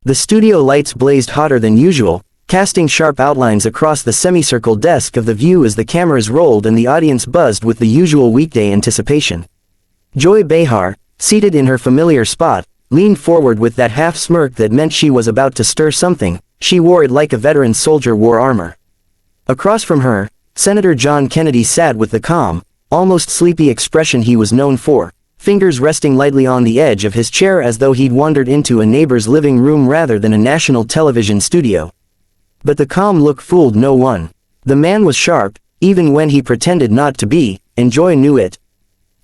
The studio lights blazed hotter than usual, casting sharp outlines across the semicircle desk of the view as the cameras rolled and the audience buzzed with the usual weekday anticipation. Joy Behar, seated in her familiar spot, leaned forward with that half-smirk that meant she was about to stir something. She wore it like a veteran soldier wore armor. Across from her, Senator John Kennedy sat with the calm, almost sleepy expression he was known for, fingers resting lightly on the edge of his chair as though he'd wandered into a neighbor's living room rather than a national television studio. But the calm look fooled no one. The man was sharp, even when he pretended not to be, and Joy knew it.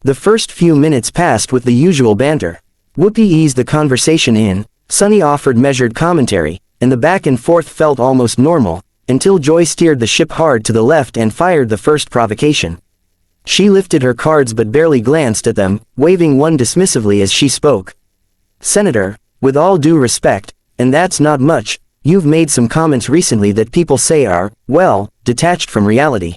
The first few minutes passed with the usual banter. Whoopi eased the conversation in, Sunny offered measured commentary, and the back and forth felt almost normal, until Joy steered the ship hard to the left and fired the first provocation. She lifted her cards but barely glanced at them, waving one dismissively as she spoke. "Senator, with all due respect, and that's not much, you've made some comments recently that people say are, well, detached from reality.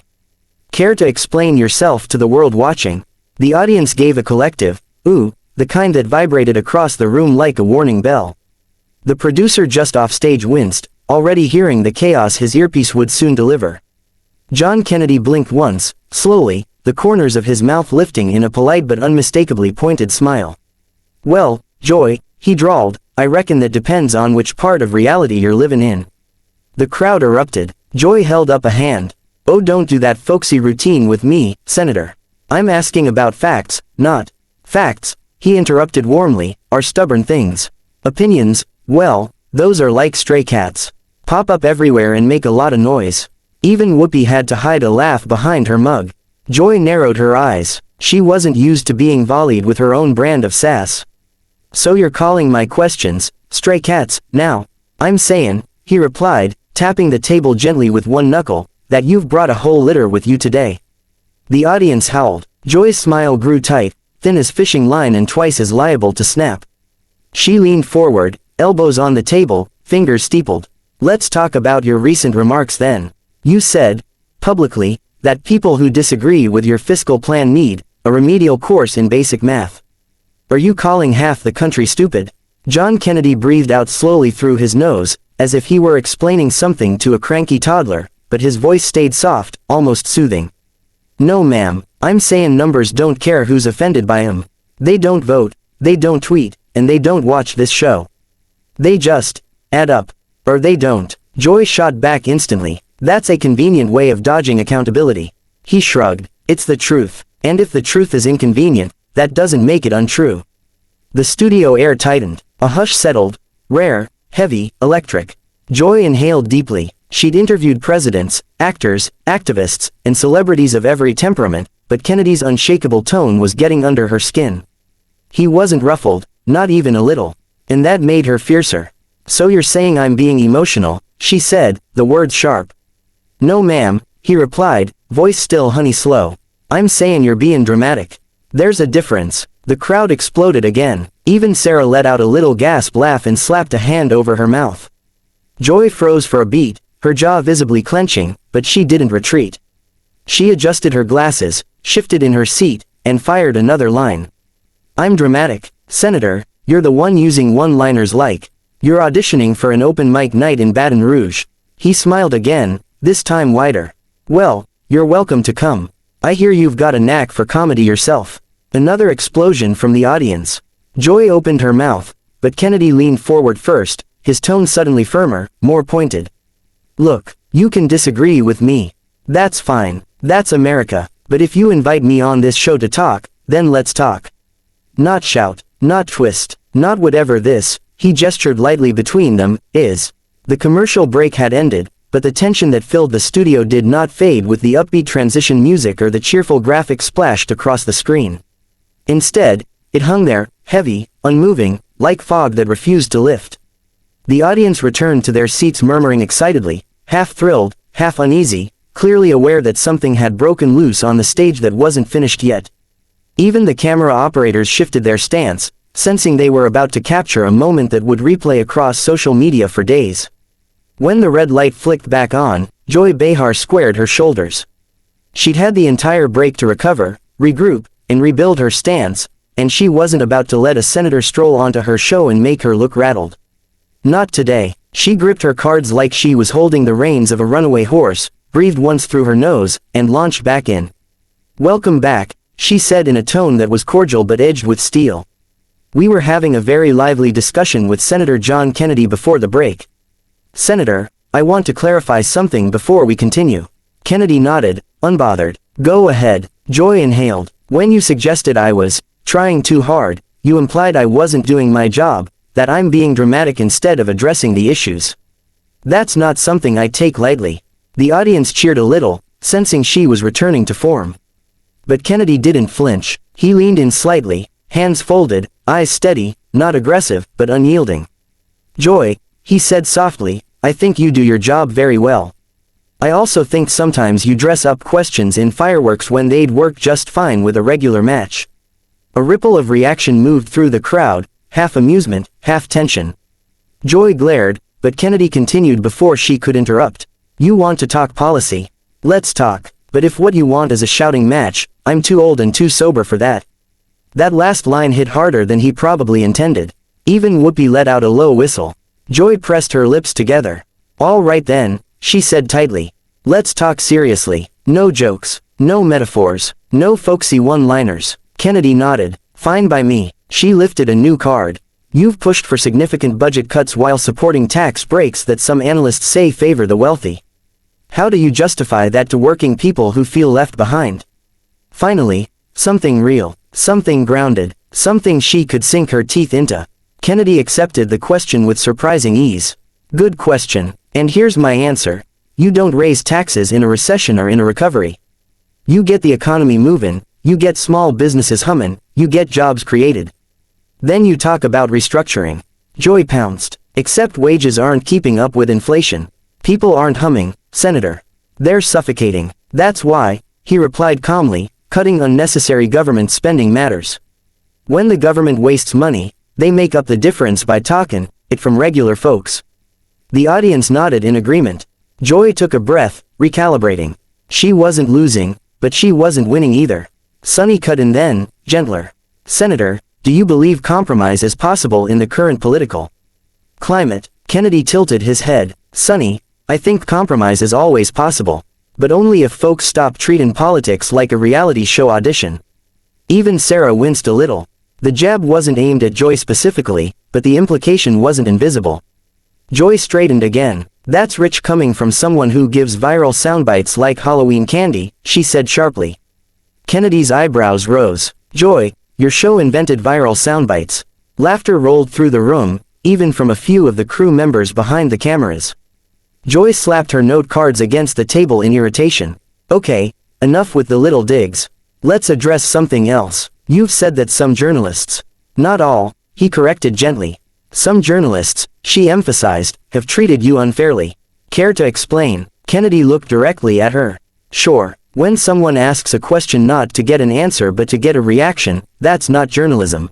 Care to explain yourself to the world watching?" The audience gave a collective, "Ooh," the kind that vibrated across the room like a warning bell. The producer just off stage winced, already hearing the chaos his earpiece would soon deliver. John Kennedy blinked once, slowly, the corners of his mouth lifting in a polite but unmistakably pointed smile. "Well, Joy," he drawled, "I reckon that depends on which part of reality you're living in." The crowd erupted. Joy held up a hand. "Oh, don't do that folksy routine with me, Senator. I'm asking about facts, not..." "Facts," he interrupted warmly, "are stubborn things. Opinions, well, those are like stray cats. Pop up everywhere and make a lot of noise." Even Whoopi had to hide a laugh behind her mug. Joy narrowed her eyes. She wasn't used to being volleyed with her own brand of sass. "So you're calling my questions stray cats, now?" "I'm sayin'," he replied, tapping the table gently with one knuckle, "that you've brought a whole litter with you today." The audience howled. Joy's smile grew tight, thin as fishing line and twice as liable to snap. She leaned forward, elbows on the table, fingers steepled. "Let's talk about your recent remarks then. You said, publicly, that people who disagree with your fiscal plan need a remedial course in basic math. Are you calling half the country stupid?" John Kennedy breathed out slowly through his nose, as if he were explaining something to a cranky toddler, but his voice stayed soft, almost soothing. "No ma'am, I'm sayin' numbers don't care who's offended by 'em. They don't vote, they don't tweet, and they don't watch this show. They just add up. Or they don't." Joy shot back instantly. "That's a convenient way of dodging accountability." He shrugged. "It's the truth, and if the truth is inconvenient, that doesn't make it untrue." The studio air tightened. A hush settled. Rare, heavy, electric. Joy inhaled deeply. She'd interviewed presidents, actors, activists, and celebrities of every temperament, but Kennedy's unshakable tone was getting under her skin. He wasn't ruffled, not even a little. And that made her fiercer. "So you're saying I'm being emotional," she said, the words sharp. "No ma'am," he replied, voice still honey slow. "I'm sayin' you're being dramatic. There's a difference." The crowd exploded again. Even Sarah let out a little gasp laugh and slapped a hand over her mouth. Joy froze for a beat, her jaw visibly clenching, but she didn't retreat. She adjusted her glasses, shifted in her seat, and fired another line. "I'm dramatic, Senator, you're the one using one-liners like, you're auditioning for an open mic night in Baton Rouge." He smiled again, this time wider. "Well, you're welcome to come. I hear you've got a knack for comedy yourself." Another explosion from the audience. Joy opened her mouth, but Kennedy leaned forward first, his tone suddenly firmer, more pointed. "Look, you can disagree with me. That's fine, that's America, but if you invite me on this show to talk, then let's talk. Not shout, not twist, not whatever this," he gestured lightly between them, "is." The commercial break had ended, but the tension that filled the studio did not fade with the upbeat transition music or the cheerful graphics splashed across the screen. Instead, it hung there, heavy, unmoving, like fog that refused to lift. The audience returned to their seats murmuring excitedly, half thrilled, half uneasy, clearly aware that something had broken loose on the stage that wasn't finished yet. Even the camera operators shifted their stance, sensing they were about to capture a moment that would replay across social media for days. When the red light flicked back on, Joy Behar squared her shoulders. She'd had the entire break to recover, regroup, and rebuild her stance, and she wasn't about to let a senator stroll onto her show and make her look rattled. Not today. She gripped her cards like she was holding the reins of a runaway horse, breathed once through her nose, and launched back in. Welcome back, she said in a tone that was cordial but edged with steel. We were having a very lively discussion with Senator John Kennedy before the break. Senator, I want to clarify something before we continue. Kennedy nodded, unbothered. Go ahead. Joy inhaled. When you suggested I was trying too hard, you implied I wasn't doing my job, that I'm being dramatic instead of addressing the issues. That's not something I take lightly. The audience cheered a little, sensing she was returning to form. But Kennedy didn't flinch. He leaned in slightly, hands folded, eyes steady, not aggressive, but unyielding. Joy, he said softly, I think you do your job very well. I also think sometimes you dress up questions in fireworks when they'd work just fine with a regular match. A ripple of reaction moved through the crowd, half amusement, half tension. Joy glared, but Kennedy continued before she could interrupt. You want to talk policy? Let's talk. But if what you want is a shouting match, I'm too old and too sober for that. That last line hit harder than he probably intended. Even Whoopi let out a low whistle. Joy pressed her lips together. All right then, she said tightly. Let's talk seriously. No jokes, no metaphors, no folksy one-liners. Kennedy nodded. Fine by me. She lifted a new card. You've pushed for significant budget cuts while supporting tax breaks that some analysts say favor the wealthy. How do you justify that to working people who feel left behind? Finally, something real, something grounded, something she could sink her teeth into. Kennedy accepted the question with surprising ease. Good question, and here's my answer. You don't raise taxes in a recession or in a recovery. You get the economy moving, you get small businesses humming, you get jobs created. Then you talk about restructuring. Joy pounced. Except wages aren't keeping up with inflation. People aren't humming, Senator. They're suffocating. That's why, he replied calmly, cutting unnecessary government spending matters. When the government wastes money, they make up the difference by talking it from regular folks. The audience nodded in agreement. Joy took a breath, recalibrating. She wasn't losing, but she wasn't winning either. Sonny cut in then, gentler. Senator, do you believe compromise is possible in the current political climate? Kennedy tilted his head. Sonny, I think compromise is always possible. But only if folks stop treating politics like a reality show audition. Even Sarah winced a little. The jab wasn't aimed at Joy specifically, but the implication wasn't invisible. Joy straightened again. That's rich coming from someone who gives viral soundbites like Halloween candy, she said sharply. Kennedy's eyebrows rose. Joy, your show invented viral soundbites. Laughter rolled through the room, even from a few of the crew members behind the cameras. Joy slapped her note cards against the table in irritation. Okay, enough with the little digs. Let's address something else. You've said that some journalists, not all, he corrected gently. Some journalists, she emphasized, have treated you unfairly. Care to explain? Kennedy looked directly at her. Sure, when someone asks a question not to get an answer but to get a reaction, that's not journalism.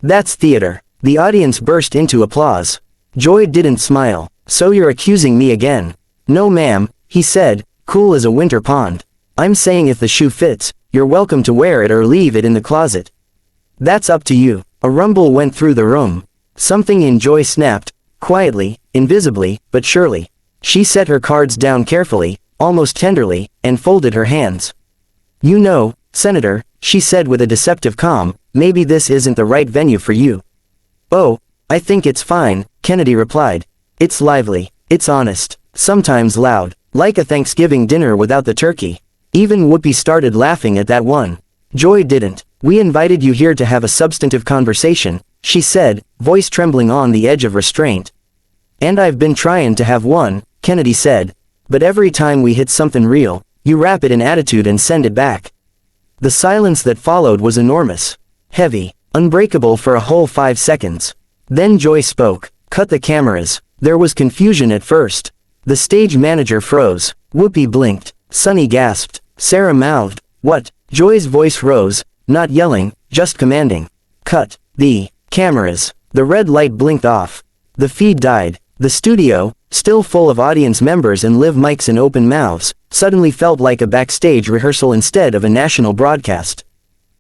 That's theater. The audience burst into applause. Joy didn't smile. So you're accusing me again? No ma'am, he said, cool as a winter pond. I'm saying if the shoe fits, you're welcome to wear it or leave it in the closet. That's up to you. A rumble went through the room. Something in Joy snapped, quietly, invisibly, but surely. She set her cards down carefully, almost tenderly, and folded her hands. You know, Senator, she said with a deceptive calm, maybe this isn't the right venue for you. Oh, I think it's fine, Kennedy replied. It's lively, it's honest, sometimes loud, like a Thanksgiving dinner without the turkey. Even Whoopi started laughing at that one. Joy didn't. We invited you here to have a substantive conversation, she said, voice trembling on the edge of restraint. And I've been trying to have one, Kennedy said. But every time we hit something real, you wrap it in attitude and send it back. The silence that followed was enormous. Heavy, unbreakable for a whole 5 seconds. Then Joy spoke. Cut the cameras. There was confusion at first. The stage manager froze. Whoopi blinked. Sonny gasped. Sarah mouthed. What? Joy's voice rose, not yelling, just commanding. Cut the cameras. The red light blinked off. The feed died. The studio, still full of audience members and live mics and open mouths, suddenly felt like a backstage rehearsal instead of a national broadcast.